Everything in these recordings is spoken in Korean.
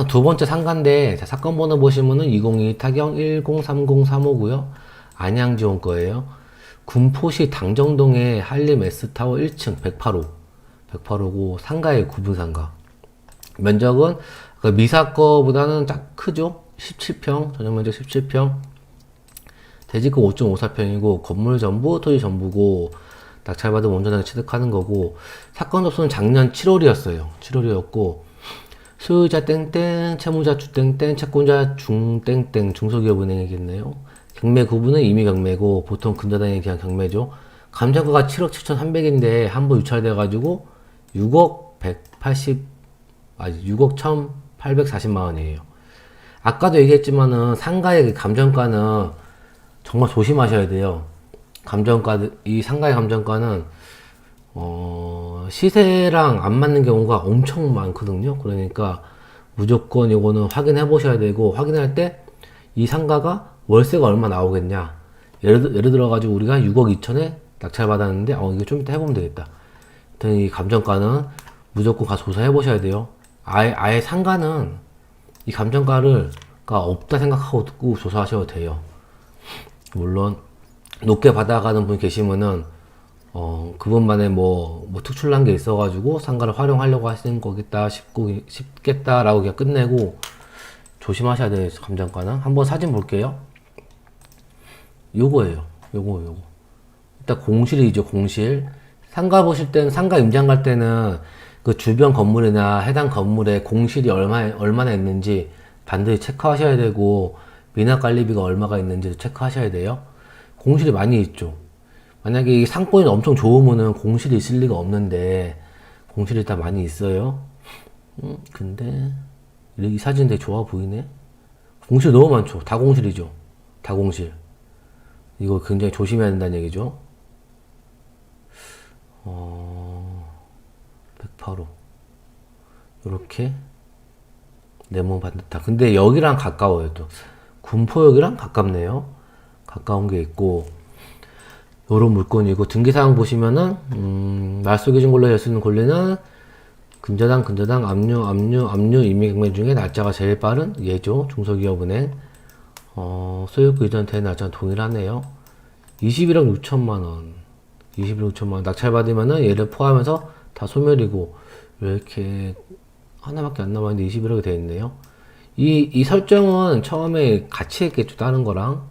두 번째 상가인데, 자, 사건 번호 보시면은 202 타경 103035고요. 안양지원 거예요. 군포시 당정동에 한림 S타워 1층 108호. 108호고, 상가의 구분 상가. 면적은 그 미사 거보다는 딱 크죠? 17평, 전용 면적 17평. 대지가 5.54평이고, 건물 전부, 토지 전부고, 낙찰받은 원전하게 취득하는 거고, 사건 접수는 작년 7월이었어요. 7월이었고, 소유자 땡땡, 채무자 주 땡땡, 채권자 중 땡땡, 중소기업은행이겠네요. 경매 구분은 임의 경매고, 보통 근저당에 대한 경매죠. 감정가가 7억 7,300인데, 한 번 유찰돼가지고, 6억 6억 1,840만 원이에요. 아까도 얘기했지만은, 상가의 감정가는 정말 조심하셔야 돼요. 이 상가의 감정가는, 시세랑 안 맞는 경우가 엄청 많거든요. 그러니까 무조건 이거는 확인해 보셔야 되고, 확인할 때 이 상가가 월세가 얼마 나오겠냐. 예를 들어 가지고 우리가 6억 2천에 낙찰 받았는데, 이거 좀 이따 해보면 되겠다. 이 감정가는 무조건 가서 조사해 보셔야 돼요. 아예 상가는 이 감정가가 없다 생각하고 조사하셔도 돼요. 물론 높게 받아가는 분 계시면은 그분만의 뭐 특출난 게 있어가지고 상가를 활용하려고 하시는 거겠다 싶겠다라고 그냥 끝내고, 조심하셔야 돼요. 감정가는 한번 사진 볼게요. 요거예요. 요거. 일단 공실이죠. 공실. 상가 보실 때는, 상가 임장 갈 때는 그 주변 건물이나 해당 건물에 공실이 얼마나 있는지 반드시 체크하셔야 되고, 미납관리비가 얼마가 있는지도 체크하셔야 돼요. 공실이 많이 있죠. 만약에 이 상권이 엄청 좋으면은 공실이 있을 리가 없는데, 공실이 일단 많이 있어요. 근데 이 사진 되게 좋아 보이네. 공실 너무 많죠. 다 공실이죠. 다 공실. 이거 굉장히 조심해야 된다는 얘기죠. 108호. 이렇게 네모 반듯한. 근데 여기랑 가까워요. 또 군포역이랑 가깝네요. 가까운 게 있고, 요런 물건이고, 등기사항 보시면은 말소 기준 권리에 할 수 있는 권리는 근저당, 압류, 임의경매 중에 날짜가 제일 빠른 예죠. 중소기업은행. 소유권 이전된 날짜는 동일하네요. 21억 6천만 원. 21억 6천만 원. 낙찰받으면은 얘를 포함해서 다 소멸이고, 왜 이렇게 하나밖에 안 남았는데 21억이 되어 있네요. 이 설정은 처음에 같이 했겠죠. 다른 거랑.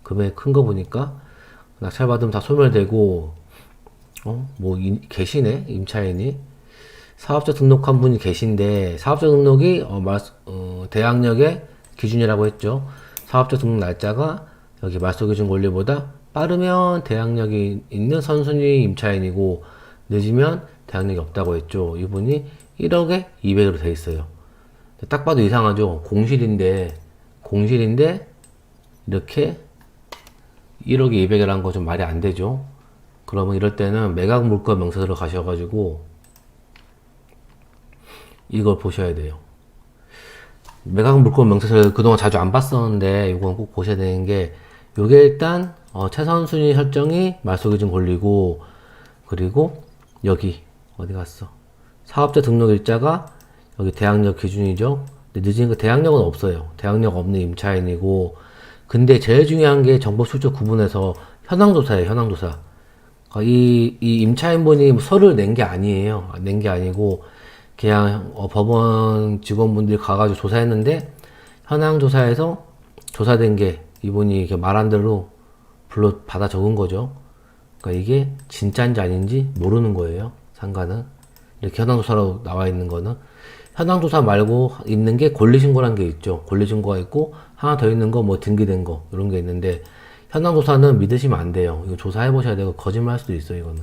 금액 큰 거 보니까. 낙찰받으면 다 소멸되고, 계시네. 임차인이. 사업자 등록한 분이 계신데, 사업자 등록이 대항력의 기준이라고 했죠. 사업자 등록 날짜가 여기 말소 기준 권리보다 빠르면 대항력이 있는 선순위 임차인이고, 늦으면 대항력이 없다고 했죠. 이분이 1억에 200으로 돼 있어요. 딱 봐도 이상하죠. 공실인데 이렇게 1억에 200이라는 거 좀 말이 안 되죠. 그러면 이럴 때는 매각 물건 명세서로 가셔가지고 이걸 보셔야 돼요. 매각 물건 명세서를 그동안 자주 안 봤었는데 이건 꼭 보셔야 되는 게, 요게 일단 최선순위 설정이 말소기준 권리고, 그리고 여기 어디 갔어? 사업자 등록 일자가 여기 대항력 기준이죠. 근데 늦은 거 대항력은 없어요. 대항력 없는 임차인이고, 근데 제일 중요한 게 정보 출처 구분해서 현황조사예요. 현황조사. 이 임차인분이 서류를 낸 게 아니에요. 낸 게 아니고 그냥 법원 직원분들이 가가지고 조사했는데, 현황조사에서 조사된 게 이분이 말한 대로 불러 받아 적은 거죠. 그러니까 이게 진짜인지 아닌지 모르는 거예요. 상가는 이렇게 현황조사로 나와 있는 거는. 현황조사 말고 있는 게 권리신고라는 게 있죠. 권리신고가 있고, 하나 더 있는 거 등기된 거 이런 게 있는데, 현황조사는 믿으시면 안 돼요. 이거 조사해 보셔야 되고, 거짓말 할 수도 있어요. 이거는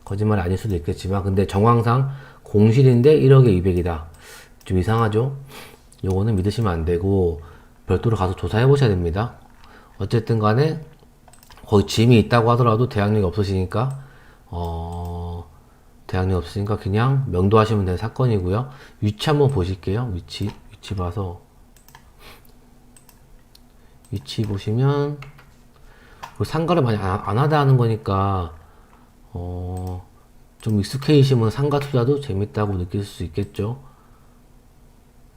거짓말이 아닐 수도 있겠지만, 근데 정황상 공실인데 1억에 200이다. 좀 이상하죠? 요거는 믿으시면 안 되고, 별도로 가서 조사해 보셔야 됩니다. 어쨌든 간에 거기 짐이 있다고 하더라도 대항력이 없으시니까 그냥 명도하시면 되는 사건이고요. 위치 한번 보실게요. 위치 봐서, 위치 보시면 상가를 많이 안 하다 하는 거니까 좀 익숙해지시면 상가 투자도 재밌다고 느낄 수 있겠죠.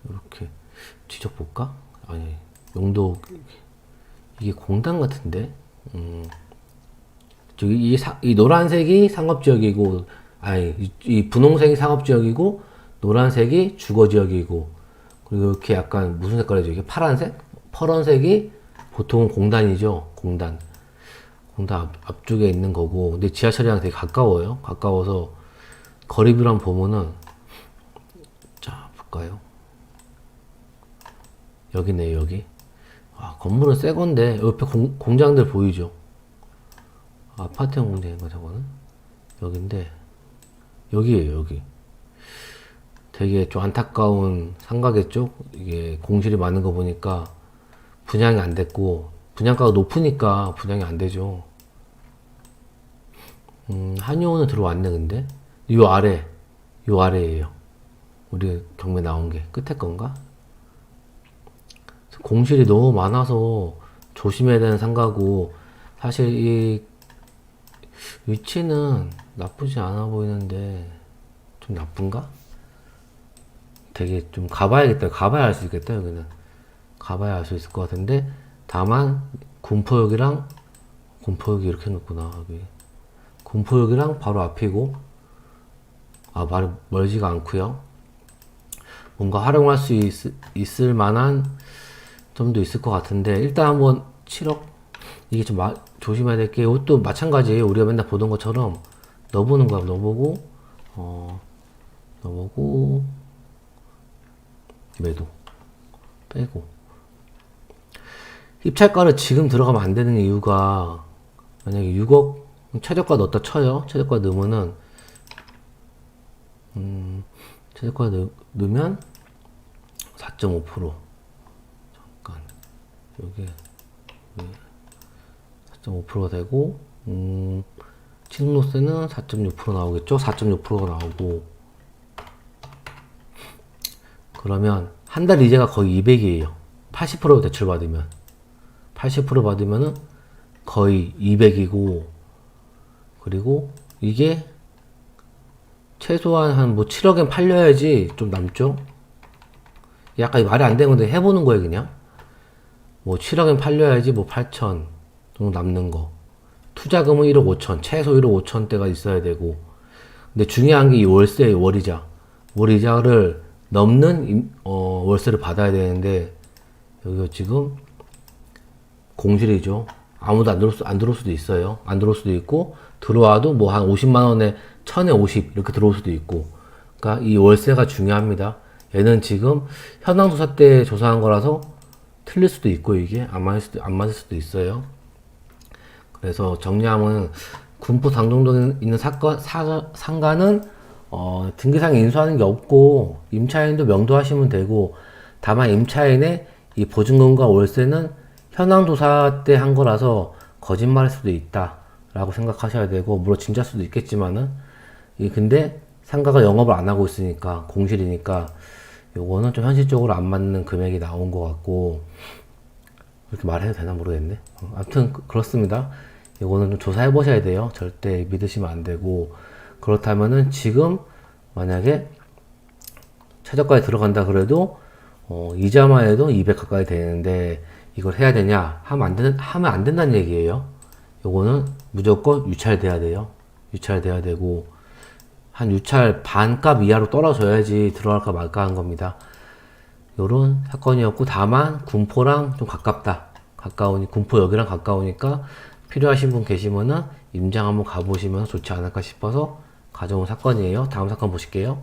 이렇게 뒤져볼까? 아니, 용도, 이게 공단 같은데? 저기, 이 노란색이 상업지역이고, 아니, 이 분홍색이 상업지역이고, 노란색이 주거지역이고, 그리고 이렇게 약간 무슨 색깔이죠? 이게 파란색? 파란색이 보통은 공단이죠. 공단. 공단 앞쪽에 있는 거고, 근데 지하철이랑 되게 가까워요. 가까워서 거리뷰를 한번 보면은, 자, 볼까요? 여기네, 여기. 아, 건물은 새 건데, 옆에 공장들 보이죠? 아파트형 공장인가, 저거는? 여긴데, 여기에요, 여기. 되게 좀 안타까운 상가겠 쪽? 이게 공실이 많은 거 보니까 분양이 안 됐고, 분양가가 높으니까 분양이 안 되죠. 한의원은 들어왔네, 근데. 요 아래에요. 우리 경매 나온 게. 끝에 건가? 공실이 너무 많아서 조심해야 되는 상가고, 사실 이 위치는 나쁘지 않아 보이는데, 좀 나쁜가? 되게 좀 가봐야겠다. 가봐야 알 수 있겠다, 여기는. 가봐야 알 수 있을 것 같은데, 다만, 군포역이 이렇게 해놓구나, 여기. 군포역이랑 바로 앞이고, 아, 멀지가 않고요. 뭔가 활용할 수 있을 만한 점도 있을 것 같은데, 일단 한번 7억? 이게 좀 조심해야 될 게, 이것도 마찬가지예요. 우리가 맨날 보던 것처럼, 넣어보는 거야. 넣어보고, 매도. 빼고. 입찰가를 지금 들어가면 안 되는 이유가, 만약에 6억, 최저가 넣었다 쳐요. 최저가 넣으면은, 최저가 넣으면 4.5%. 잠깐. 여기 4.5%가 되고, 취득로세는 4.6% 나오겠죠? 4.6%가 나오고, 그러면 한 달 이자가 거의 200이에요. 80% 대출 받으면. 80% 받으면은 거의 200이고, 그리고 이게 최소한 한 뭐 7억엔 팔려야지 좀 남죠? 약간 말이 안 되는 건데 해보는 거예요, 그냥. 뭐 7억엔 팔려야지 뭐 8천 정도 남는 거. 투자금은 1억 5천, 최소 1억 5천대가 있어야 되고. 근데 중요한 게 이 월세, 월이자. 월이자를 넘는 월세를 받아야 되는데, 여기가 지금 공실이죠. 아무도 안 들어올 수도 있어요. 안 들어올 수도 있고, 들어와도 뭐 한 50만원에 1000에 50 이렇게 들어올 수도 있고. 그러니까 이 월세가 중요합니다. 얘는 지금 현황조사 때 조사한 거라서 틀릴 수도 있고, 이게 안 맞을 수도 있어요. 그래서 정리하면, 군포 당정동에 있는 상가는 등기상에 인수하는 게 없고, 임차인도 명도하시면 되고, 다만 임차인의 이 보증금과 월세는 현황조사 때 한 거라서 거짓말일 수도 있다 라고 생각하셔야 되고, 물론 진짜일 수도 있겠지만은, 근데 상가가 영업을 안 하고 있으니까, 공실이니까 요거는 좀 현실적으로 안 맞는 금액이 나온 것 같고, 이렇게 말해도 되나 모르겠네. 아무튼 그렇습니다. 이거는 좀 조사해 보셔야 돼요. 절대 믿으시면 안 되고, 그렇다면은 지금 만약에 최저가에 들어간다 그래도 이자만 해도 200 가까이 되는데, 이걸 해야 되냐? 하면 안 된다는 얘기예요. 요거는 무조건 유찰돼야 돼요. 유찰돼야 되고, 한 유찰 반값 이하로 떨어져야지 들어갈까 말까 하는 겁니다. 요런 사건이었고, 다만 군포랑 좀 군포역이랑 가까우니까 필요하신 분 계시면은 임장 한번 가보시면 좋지 않을까 싶어서 가져온 사건이에요. 다음 사건 보실게요.